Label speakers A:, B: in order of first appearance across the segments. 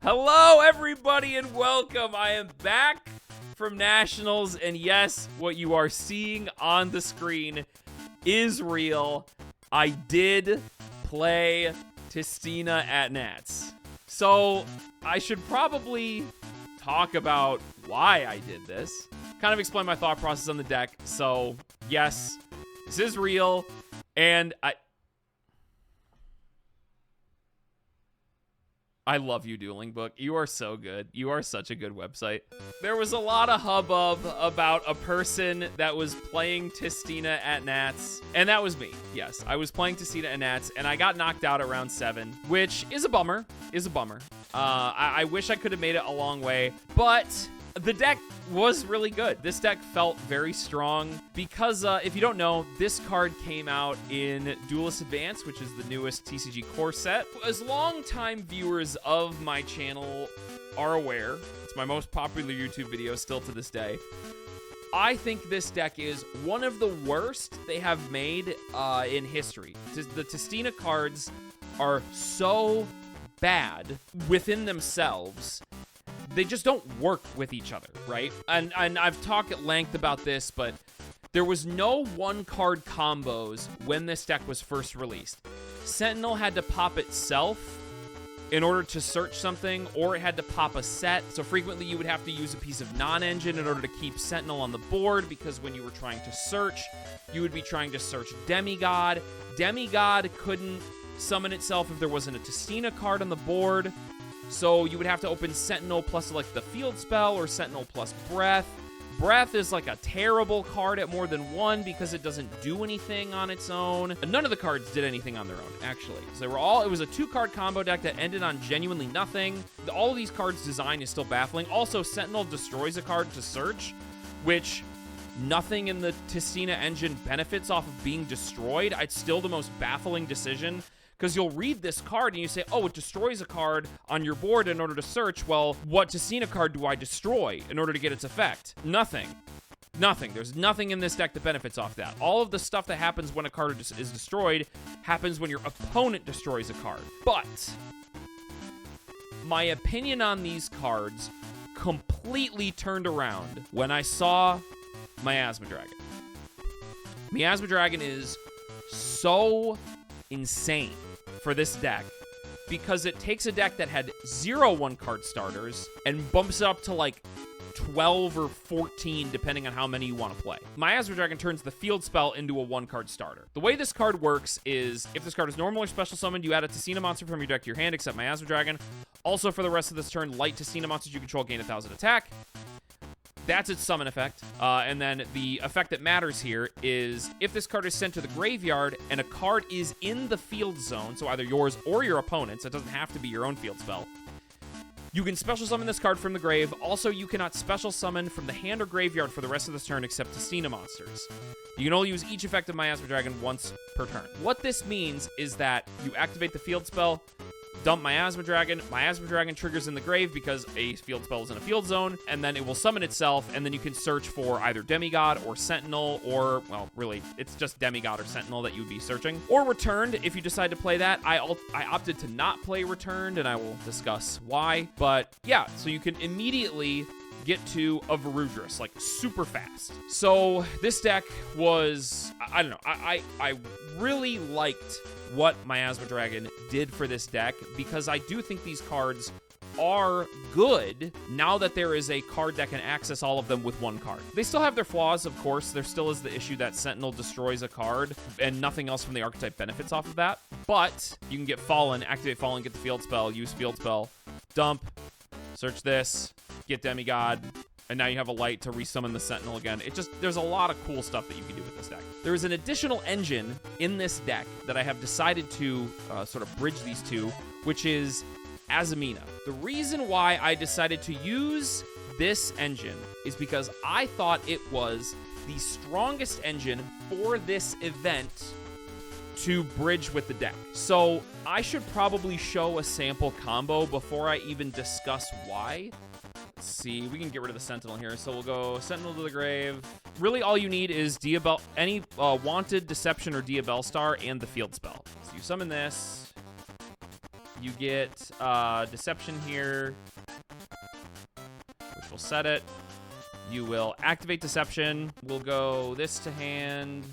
A: Hello, everybody, and welcome. I am back from Nationals, and yes, what you are seeing on the screen is real. I did play Tistina at Nats. So I should probably talk about why I did this. Kind of explain my thought process on the deck. So, yes, this is real, and I love you, Dueling Book. You are so good. You are such a good website. There was a lot of hubbub about a person that was playing Tistina at Nats, and that was me. Yes, I was playing Tistina at Nats, and I got knocked out at round 7, which is a bummer. I wish I could have made it a long way, but the deck was really good. This deck felt very strong because, if you don't know, this card came out in Duelist Advance, which is the newest TCG core set. As longtime viewers of my channel are aware, it's my most popular YouTube video still to this day. I think this deck is one of the worst they have made in history. The Tistina cards are so bad within themselves. They just don't work with each other, right? And I've talked at length about this, but there was no one-card combos when this deck was first released. Sentinel had to pop itself in order to search something, or it had to pop a set. So frequently you would have to use a piece of non-engine in order to keep Sentinel on the board, because when you were trying to search, you would be trying to search Demigod. Demigod couldn't summon itself if there wasn't a Tistina card on the board. So you would have to open Sentinel plus like the field spell or Sentinel plus Breath. Breath is like a terrible card at more than one because it doesn't do anything on its own. None of the cards did anything on their own, actually. So it was a 2-card combo deck that ended on genuinely nothing. All of these cards' design is still baffling. Also, Sentinel destroys a card to search, which nothing in the Tistina engine benefits off of being destroyed. It's still the most baffling decision. Because you'll read this card and you say, oh, it destroys a card on your board in order to search. Well, what Tistina card do I destroy in order to get its effect? Nothing. Nothing. There's nothing in this deck that benefits off that. All of the stuff that happens when a card is destroyed happens when your opponent destroys a card. But my opinion on these cards completely turned around when I saw Miasma Dragon. Miasma Dragon is so insane for this deck because it takes a deck that had 0 one-card starters and bumps it up to like 12 or 14 depending on how many you want to play. Miasma Dragon turns the field spell into a 1-card starter. The way this card works is if this card is normal or special summoned, you add a Tistina monster from your deck to your hand except Miasma Dragon. Also for the rest of this turn, light Tistina monsters you control gain 1,000 attack. That's its summon effect. And then the effect that matters here is if this card is sent to the graveyard and a card is in the field zone, so either yours or your opponent's, it doesn't have to be your own field spell, you can special summon this card from the grave. Also, you cannot special summon from the hand or graveyard for the rest of this turn except Tistina monsters. You can only use each effect of Miasma Dragon once per turn. What this means is that you activate the field spell, dump Miasma Dragon. Miasma Dragon triggers in the grave because a field spell is in a field zone, and then it will summon itself, and then you can search for either Demigod or Sentinel, or, well, really, it's just Demigod or Sentinel that you would be searching. Or Returned, if you decide to play that. I opted to not play Returned, and I will discuss why. But, yeah, so you can immediately get to a Varudris, like, super fast. So, this deck was, I don't know, I really liked what Miasma Dragon did for this deck because I do think these cards are good now that there is a card that can access all of them with one card. They still have their flaws, of course. There still is the issue that Sentinel destroys a card and nothing else from the archetype benefits off of that. But you can get Fallen, activate Fallen, get the field spell, use field spell, dump, search this, get Demigod, and now you have a light to resummon the Sentinel again. There's a lot of cool stuff that you can do with this deck. There is an additional engine in this deck that I have decided to sort of bridge these two, which is Azamina. The reason why I decided to use this engine is because I thought it was the strongest engine for this event to bridge with the deck. So I should probably show a sample combo before I even discuss why. Let's see, we can get rid of the Sentinel here. So we'll go Sentinel to the grave. Really all you need is Diabel, any Wanted, Deception, or Diabel Star, and the field spell. So you summon this. You get Deception here, which will set it. You will activate Deception. We'll go this to hand.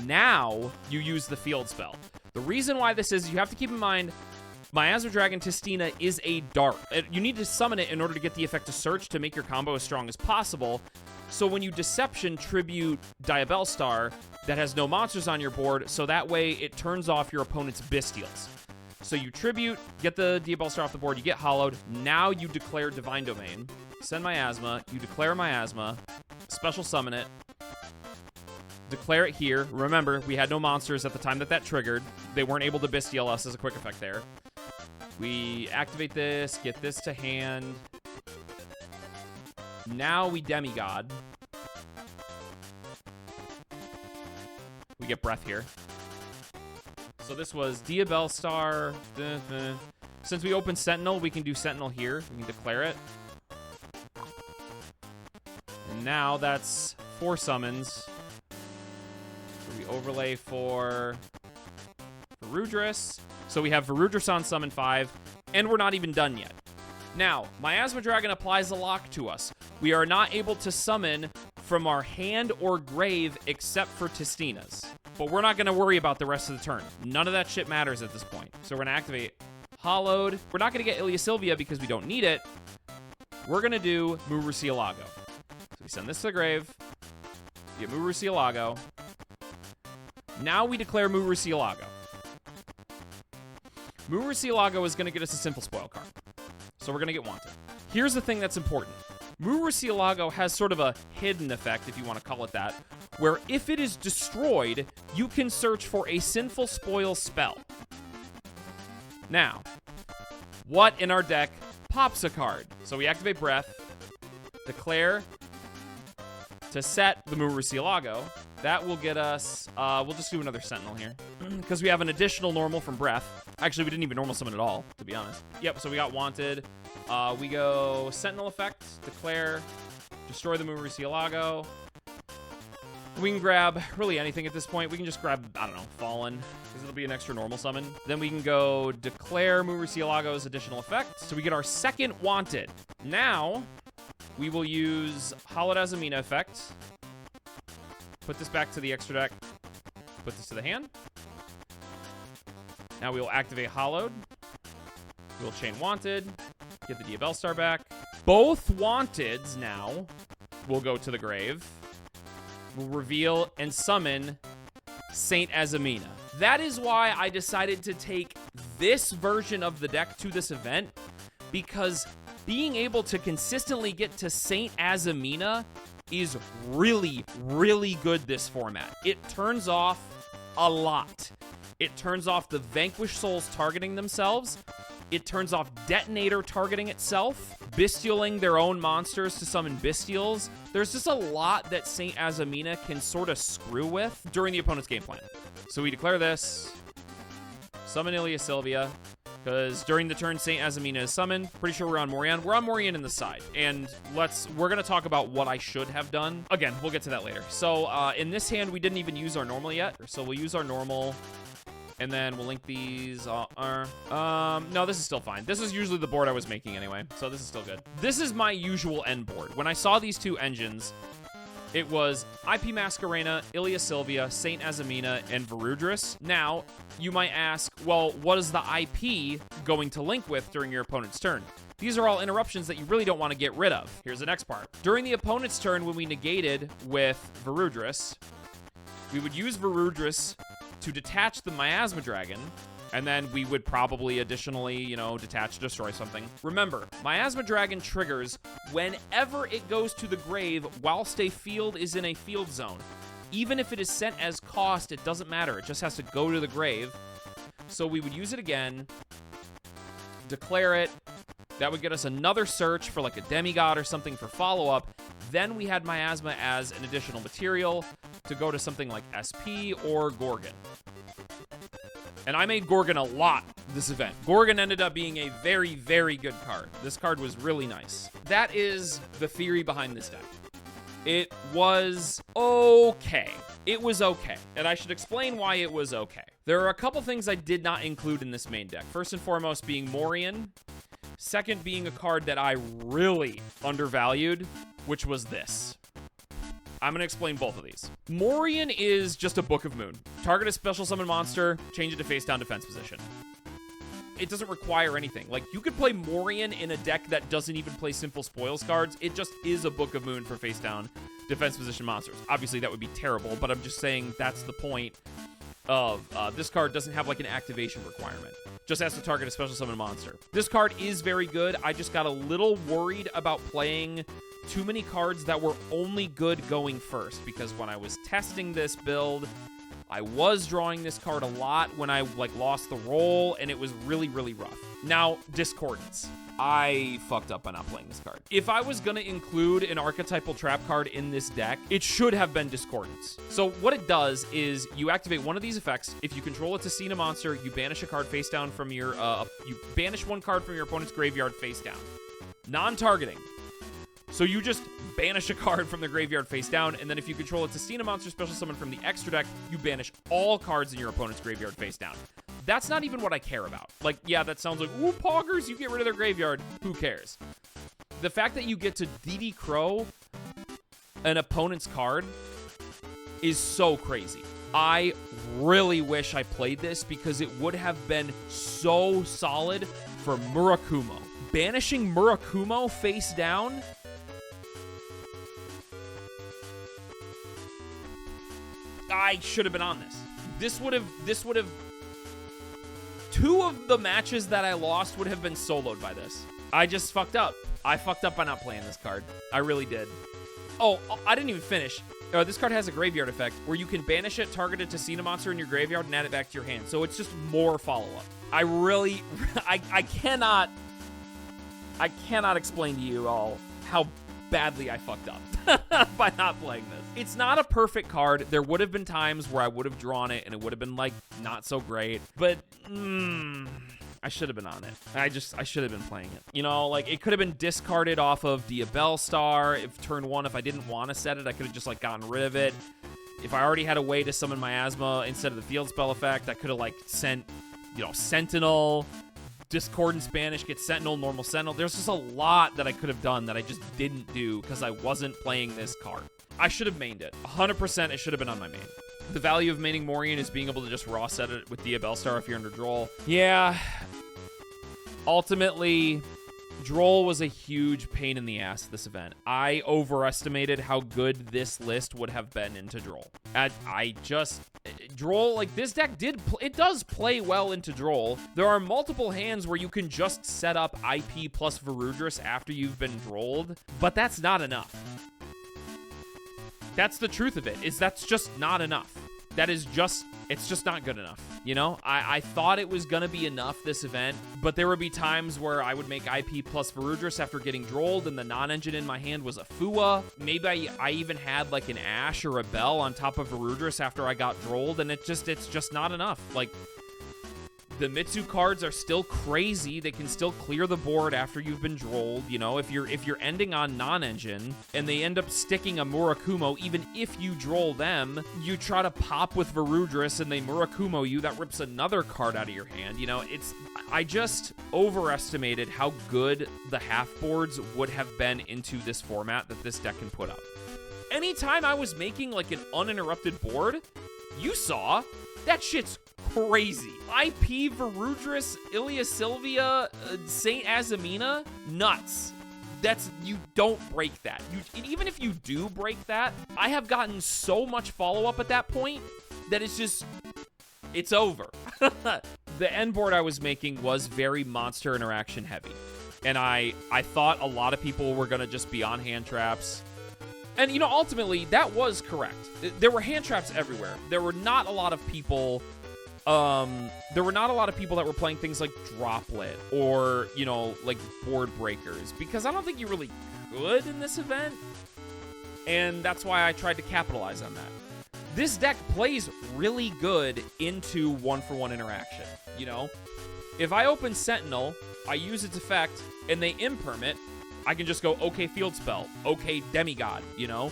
A: Now you use the field spell. The reason why this is, you have to keep in mind, Miasma Dragon Tistina is a dart. You need to summon it in order to get the effect of Search to make your combo as strong as possible. So when you Deception tribute Diabellstar, that has no monsters on your board, so that way it turns off your opponent's Bestials. So you tribute, get the Diabellstar off the board, you get hollowed. Now you declare Divine Domain. Send Miasma, you declare Miasma, special summon it. Declare it here. Remember, we had no monsters at the time that triggered. They weren't able to Bestial us as a quick effect there. We activate this, get this to hand. Now we Demigod. We get Breath here. So this was Diabellstar. Since we opened Sentinel, we can do Sentinel here. We can declare it. And now that's 4 summons. We overlay for Varudris. So we have Varudris on summon 5, and we're not even done yet. Now, Miasma Dragon applies a lock to us. We are not able to summon from our hand or grave except for Tistina's. But we're not going to worry about the rest of the turn. None of that shit matters at this point. So we're going to activate Hollowed. We're not going to get Ilia Sylvia because we don't need it. We're going to do Murcielago. So we send this to the grave. We get Murcielago. Now we declare Murcielago. Murcielago is going to get us a simple spoil card. So we're going to get Wanted. Here's the thing that's important. Murcielago has sort of a hidden effect, if you want to call it that, where if it is destroyed, you can search for a sinful spoil spell. Now, what in our deck pops a card? So we activate Breath, declare to set the Murcielago. That will get us, we'll just do another Sentinel here, because we have an additional normal from Breath. Actually, we didn't even normal summon at all, to be honest. Yep, so we got Wanted. We go Sentinel effect, declare, destroy the Murcielago. We can grab really anything at this point. We can just grab, I don't know, Fallen, because it'll be an extra normal summon. Then we can go declare Murcielago's additional effect. So we get our second Wanted. Now, we will use Hollowed Azamina effect. Put this back to the extra deck. Put this to the hand. Now we will activate Hollowed. We'll chain Wanted. Get the Diabellstar back. Both Wanteds now will go to the grave. We'll reveal and summon Saint Azamina. That is why I decided to take this version of the deck to this event, because being able to consistently get to Saint Azamina is really, really good this format. It turns off a lot. It turns off the Vanquished Souls targeting themselves. It turns off Detonator targeting itself, Bestialing their own monsters to summon Bestials. There's just a lot that Saint Azamina can sort of screw with during the opponent's game plan. So we declare this, summon Ilia Sylvia, because during the turn Saint Azamina is summoned. Pretty sure we're on Morian. We're on Morian in the side, and we're gonna talk about what I should have done. Again, we'll get to that later. So in this hand, we didn't even use our normal yet, so we'll use our normal. And then we'll link these. No, this is still fine. This is usually the board I was making anyway, so this is still good. This is my usual end board. When I saw these two engines, it was IP Masquerena, Ilia Sylvia, Saint Azamina, and Varudris. Now, you might ask, well, what is the IP going to link with during your opponent's turn? These are all interruptions that you really don't want to get rid of. Here's the next part. During the opponent's turn, when we negated with Varudris, we would use Varudris to detach the Miasma Dragon, and then we would probably additionally, detach, destroy something. Remember, Miasma Dragon triggers whenever it goes to the grave whilst a field is in a field zone. Even if it is sent as cost, it doesn't matter. It just has to go to the grave. So we would use it again, declare it. That would get us another search for like a demigod or something for follow-up. Then we had Miasma as an additional material to go to something like SP or Gorgon. And I made Gorgon a lot this event. Gorgon ended up being a very, very good card. This card was really nice. That is the theory behind this deck. It was okay. It was okay. And I should explain why it was okay. There are a couple things I did not include in this main deck. First and foremost being Morian. Second being a card that I really undervalued, which was this. I'm going to explain both of these. Morian is just a Book of Moon. Target a special summon monster, change it to face down defense position. It doesn't require anything. Like, you could play Morian in a deck that doesn't even play simple spoils cards. It just is a Book of Moon for face down defense position monsters. Obviously, that would be terrible, but I'm just saying that's the point of this card doesn't have like an activation requirement. Just has to target a special summon monster. This card is very good. I just got a little worried about playing too many cards that were only good going first, because when I was testing this build, I was drawing this card a lot when I lost the roll, and it was really, really rough. Now, Discordance. I fucked up by not playing this card. If I was going to include an archetypal trap card in this deck, it should have been Discordance. So what it does is you activate one of these effects. If you control a Tistina monster, you banish a card face down from your, you banish one card from your opponent's graveyard face down. Non-targeting. So you just banish a card from the graveyard face down, and then if you control a Tistina monster special summon from the extra deck, you banish all cards in your opponent's graveyard face down. That's not even what I care about. Like, yeah, that sounds like, ooh, poggers, you get rid of their graveyard. Who cares? The fact that you get to DD Crow an opponent's card is so crazy. I really wish I played this because it would have been so solid for Murakumo. Banishing Murakumo face down? I should have been on this. This would have two of the matches that I lost would have been soloed by this. I just fucked up. I fucked up by not playing this card. I really did. Oh, I didn't even finish. This card has a graveyard effect where you can banish it, target a Tistina monster in your graveyard, and add it back to your hand. So it's just more follow-up. I cannot explain to you all how badly I fucked up by not playing this. It's not a perfect card. There would have been times where I would have drawn it and it would have been like not so great, but I should have been on it. I should have been playing it. You know, like it could have been discarded off of Diabell Star. If turn one, if I didn't want to set it, I could have just like gotten rid of it. If I already had a way to summon Miasma instead of the field spell effect, I could have like sent, you know, Sentinel, Discordance Banish, get Sentinel, normal Sentinel. There's just a lot that I could have done that I just didn't do because I wasn't playing this card. I should have mained it. 100% it should have been on my main. The value of maining Morian is being able to just raw set it with Diabell Star if you're under Droll. Yeah. Ultimately, Droll was a huge pain in the ass this event. I overestimated how good this list would have been into Droll. Droll, like this deck it does play well into Droll. There are multiple hands where you can just set up IP plus Varudris after you've been Drolled, but that's not enough. That's the truth of it, is that's just not enough. It's just not good enough. You know, I thought it was gonna be enough this event, but there would be times where I would make IP plus Varudris after getting Drolled, and the non-engine in my hand was a Fua. Maybe I even had like an Ash or a Bell on top of Varudris after I got Drolled, and it's just not enough. Like, the Mitsu cards are still crazy. They can still clear the board after you've been Drolled. You know, if you're ending on non-engine and they end up sticking a Murakumo, even if you Droll them, you try to pop with Varudris and they Murakumo you, that rips another card out of your hand. You know, I just overestimated how good the half boards would have been into this format that this deck can put up. Anytime I was making like an uninterrupted board, you saw that shit's crazy. IP, Varudris, Ilia Sylvia, Saint Azamina, nuts. You don't break that. Even if you do break that, I have gotten so much follow-up at that point that it's over. The end board I was making was very monster interaction heavy. And I thought a lot of people were gonna just be on hand traps. And, you know, ultimately, that was correct. There were hand traps everywhere. There were not a lot of people that were playing things like Droplet or, you know, like board breakers, because I don't think you really could in this event. And that's why I tried to capitalize on that. This deck plays really good into 1-for-1 interaction, you know? If I open Sentinel, I use its effect, and they impermit, I can just go, okay, field spell, okay, demigod, you know?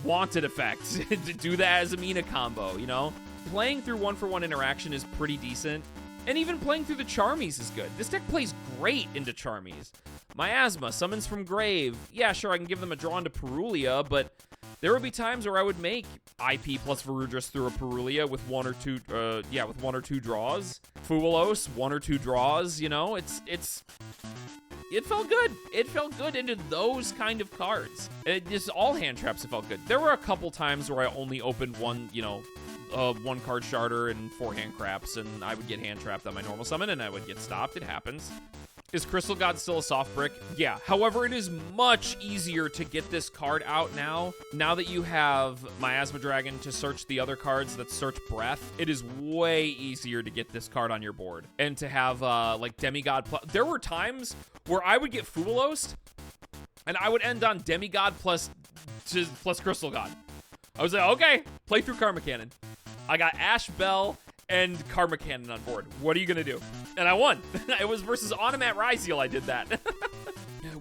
A: Wanted effect, do the Azamina combo, you know? playing through 1-for-1 interaction is pretty decent. And even playing through the Charmies is good. This deck plays great into Charmies. Miasma, summons from grave. Yeah, sure, I can give them a draw into Perulia, but there would be times where I would make IP plus Varudras through a Perulia with one or two draws. Fuelos, 1 or 2 draws, you know, it felt good. It felt good into those kind of cards. Just all hand traps, it felt good. There were a couple times where I only opened one, you know, 1 card starter and 4 hand craps, and I would get hand trapped on my normal summon, and I would get stopped. It happens. Is Crystal God still a soft brick? Yeah. However, it is much easier to get this card out now. Now that you have Miasma Dragon to search the other cards that search Breath, it is way easier to get this card on your board. And to have, like, Demigod plus... There were times where I would get Fuelos, and I would end on Demigod plus Crystal God. I was like, okay, play through Karma Cannon. I got Ash Bell and Karma Cannon on board. What are you gonna do? And I won. It was versus Onomat Ryzeal I did that.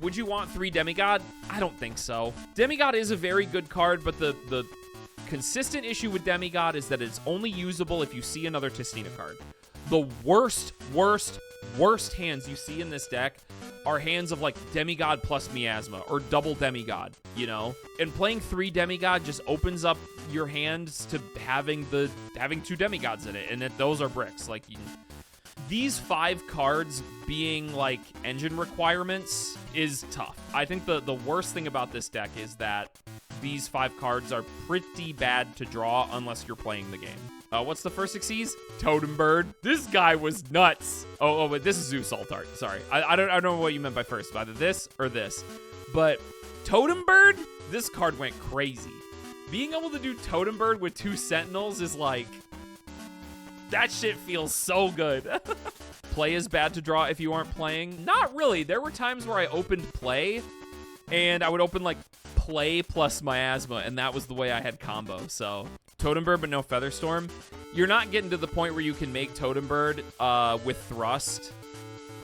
A: Would you want 3 Demigod? I don't think so. Demigod is a very good card, but the consistent issue with Demigod is that it's only usable if you see another Tistina card. The worst hands you see in this deck are hands of like Demigod plus Miasma or double Demigod, you know? And playing 3 Demigod just opens up your hands to having 2 Demigods in it, and those are bricks. Like, these 5 cards being like engine requirements is tough. I think the worst thing about this deck is that these 5 cards are pretty bad to draw unless you're playing the game. What's the first Xyz? Totem Bird. This guy was nuts. Oh, but this is Zeus Altart. Sorry. I don't know what you meant by first, either this or this. But Totem Bird, this card went crazy. Being able to do Totem Bird with 2 Sentinels is like... That shit feels so good. Play is bad to draw if you aren't playing. Not really. There were times where I opened Play, and I would open like Play plus Miasma, and that was the way I had combo, so... Totem Bird, but no Featherstorm. You're not getting to the point where you can make Totem Bird with Thrust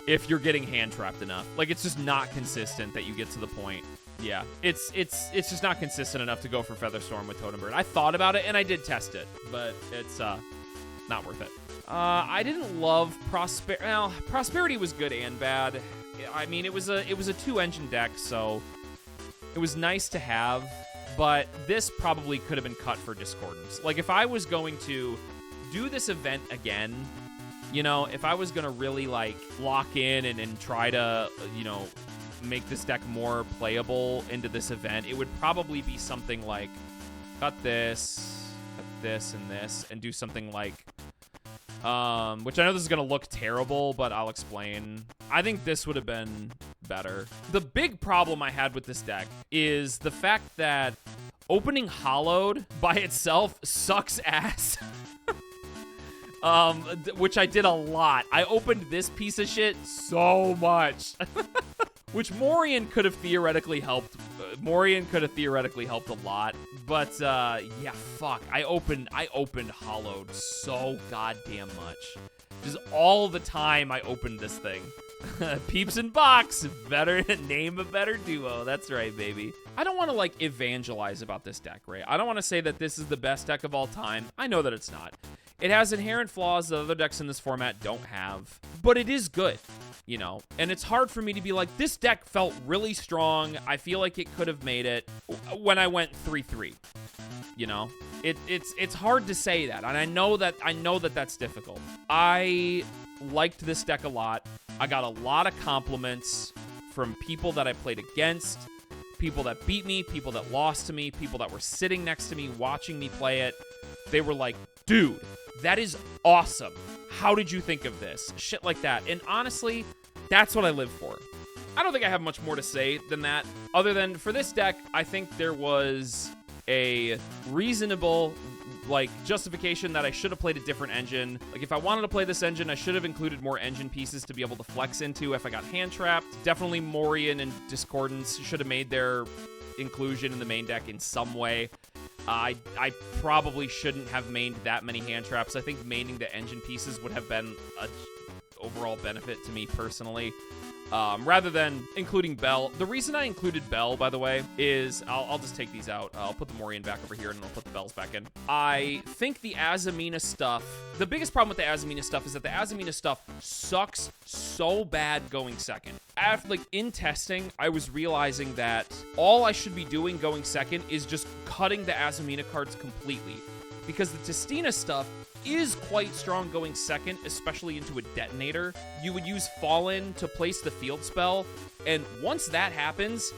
A: if you're getting hand trapped enough. Like, it's just not consistent that you get to the point. Yeah, it's just not consistent enough to go for Featherstorm with Totem Bird. I thought about it and I did test it, but it's not worth it. I didn't love Prosperity. Well, Prosperity was good and bad. I mean, it was a 2-engine deck, so it was nice to have. But this probably could have been cut for Discordance. Like, if I was going to do this event again, you know, if I was going to really, like, lock in and try to, you know, make this deck more playable into this event, it would probably be something like cut this, and do something like, which I know this is going to look terrible, but I'll explain. I think this would have been better. The big problem I had with this deck is the fact that opening Hollowed by itself sucks ass. Which I did a lot. I opened this piece of shit so much. Which Morian could have theoretically helped. Morian could have theoretically helped a lot. But, yeah, fuck. I opened Hollowed so goddamn much. Just all the time I opened this thing. Peeps and Box, better name a better duo. That's right, baby. I don't want to like evangelize about this deck, right? I don't want to say that this is the best deck of all time. I know that it's not. It has inherent flaws that other decks in this format don't have, but it is good, you know? And it's hard for me to be like, this deck felt really strong. I feel like it could have made it when I went 3-3, you know? It's hard to say that, and I know that that's difficult. I liked this deck a lot. I got a lot of compliments from people that I played against, people that beat me, people that lost to me, people that were sitting next to me watching me play it. They were like, dude, that is awesome. How did you think of this? Shit like that. And honestly, that's what I live for. I don't think I have much more to say than that. Other than for this deck, I think there was a reasonable like justification that I should have played a different engine. Like, if I wanted to play this engine, I should have included more engine pieces to be able to flex into if I got hand trapped. Definitely Morian and Discordance should have made their inclusion in the main deck in some way. I probably shouldn't have mained that many hand traps. I think maining the engine pieces would have been a overall benefit to me personally. rather than including Bell. The reason I included Bell, by the way, is I'll just take these out. I'll put the Morian back over here, and I'll put the Bells back in. I think the Azamina stuff, the biggest problem with the Azamina stuff is that the Azamina stuff sucks so bad going second. After, like, in testing, I was realizing that all I should be doing going second is just cutting the Azamina cards completely, because the Tistina stuff is quite strong going second, especially into a detonator. You would use Fallen to place the field spell, and once that happens,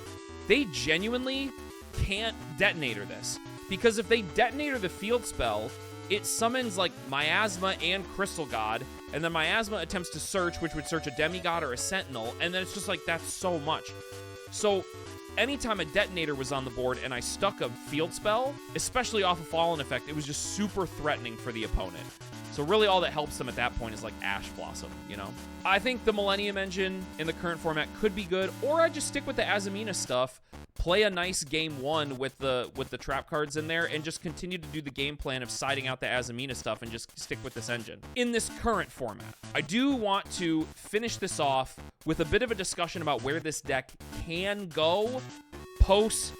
A: they genuinely can't detonator this. Because if they detonator the field spell, it summons like Miasma and Crystal God, and then Miasma attempts to search, which would search a Demigod or a Sentinel, and then it's just like, that's so much. So anytime a detonator was on the board and I stuck a field spell, especially off a Fallen effect, it was just super threatening for the opponent. So really all that helps them at that point is like Ash Blossom, you know? I think the Millennium Engine in the current format could be good, or I just stick with the Azamina stuff, play a nice game one with the trap cards in there, and just continue to do the game plan of siding out the Azamina stuff and just stick with this engine. In this current format, I do want to finish this off with a bit of a discussion about where this deck can go post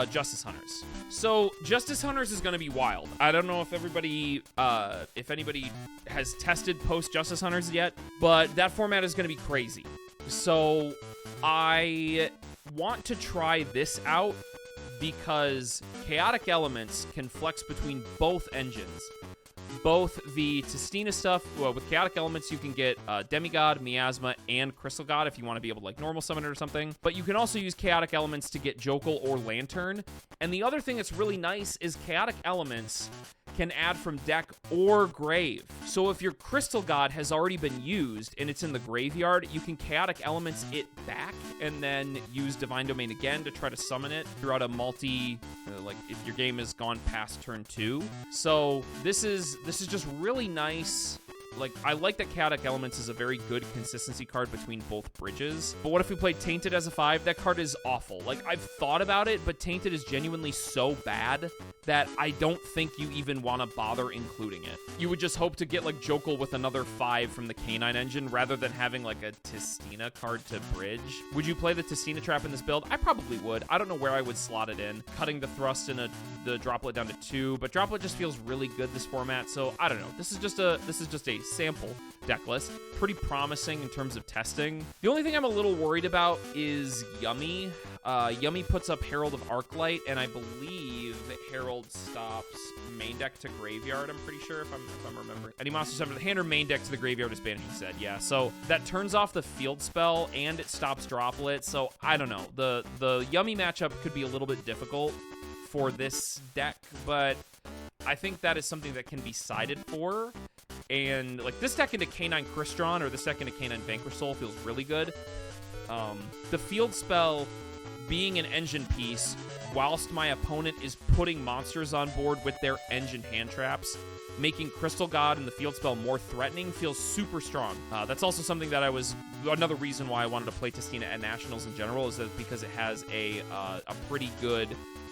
A: Justice Hunters. So Justice Hunters is going to be wild. I don't know if anybody has tested post Justice Hunters yet, but that format is going to be crazy. So I want to try this out because Chaotic Elements can flex between both engines. Both the Tistina stuff, well, with Chaotic Elements, you can get Demigod, Miasma, and Crystal God if you want to be able to, like, normal summon it or something. But you can also use Chaotic Elements to get Jokel or Lantern. And the other thing that's really nice is Chaotic Elements can add from deck or grave. So if your Crystal God has already been used and it's in the graveyard, you can Chaotic Elements it back and then use Divine Domain again to try to summon it throughout a multi, like if your game has gone past turn 2. So this is just really nice. Like, I like that Chaotic Elements is a very good consistency card between both bridges. But what if we played Tainted as a 5? That card is awful. Like, I've thought about it, but Tainted is genuinely so bad that I don't think you even want to bother including it. You would just hope to get, like, Jokel with another 5 from the Canine engine rather than having, like, a Tistina card to bridge. Would you play the Tistina trap in this build? I probably would. I don't know where I would slot it in. Cutting the thrust in the Droplet down to 2, but Droplet just feels really good this format, so I don't know. This is just a sample deck list. Pretty promising in terms of testing. The only thing I'm a little worried about is Yummy. Yummy puts up Herald of Arclight, and I believe Herald stops main deck to graveyard, I'm pretty sure, if I'm remembering. Any monster summoned to the hand or main deck to the graveyard is banished, he said. Yeah, so that turns off the field spell, and it stops Droplet, so I don't know. The Yummy matchup could be a little bit difficult for this deck, but I think that is something that can be sided for. And like this deck into Canine Crystron or this deck into Canine Vanquish Soul feels really good. The field spell being an engine piece whilst my opponent is putting monsters on board with their engine hand traps, making Crystal God and the field spell more threatening feels super strong. That's also something that another reason why I wanted to play Tistina at Nationals in general is that because it has a pretty good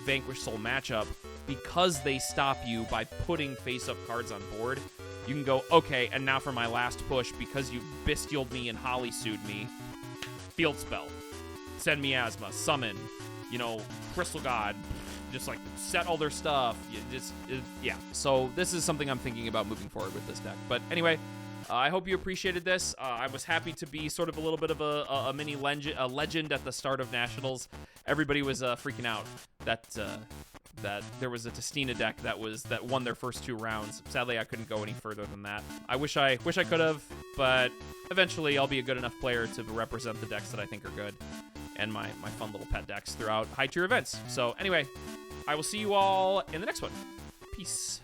A: Vanquish Soul matchup because they stop you by putting face-up cards on board. You can go, okay, and now for my last push, because you bestialed me and Holly-sued me, field spell, send Miasma, summon, Crystal God, just like set all their stuff. Yeah. So this is something I'm thinking about moving forward with this deck. But anyway, I hope you appreciated this. I was happy to be sort of a little bit of a mini legend at the start of Nationals. Everybody was freaking out that there was a Tistina deck that won their first 2 rounds. Sadly, I couldn't go any further than that. I wish I could have, but eventually I'll be a good enough player to represent the decks that I think are good and my fun little pet decks throughout high tier events. So anyway, I will see you all in the next one. Peace.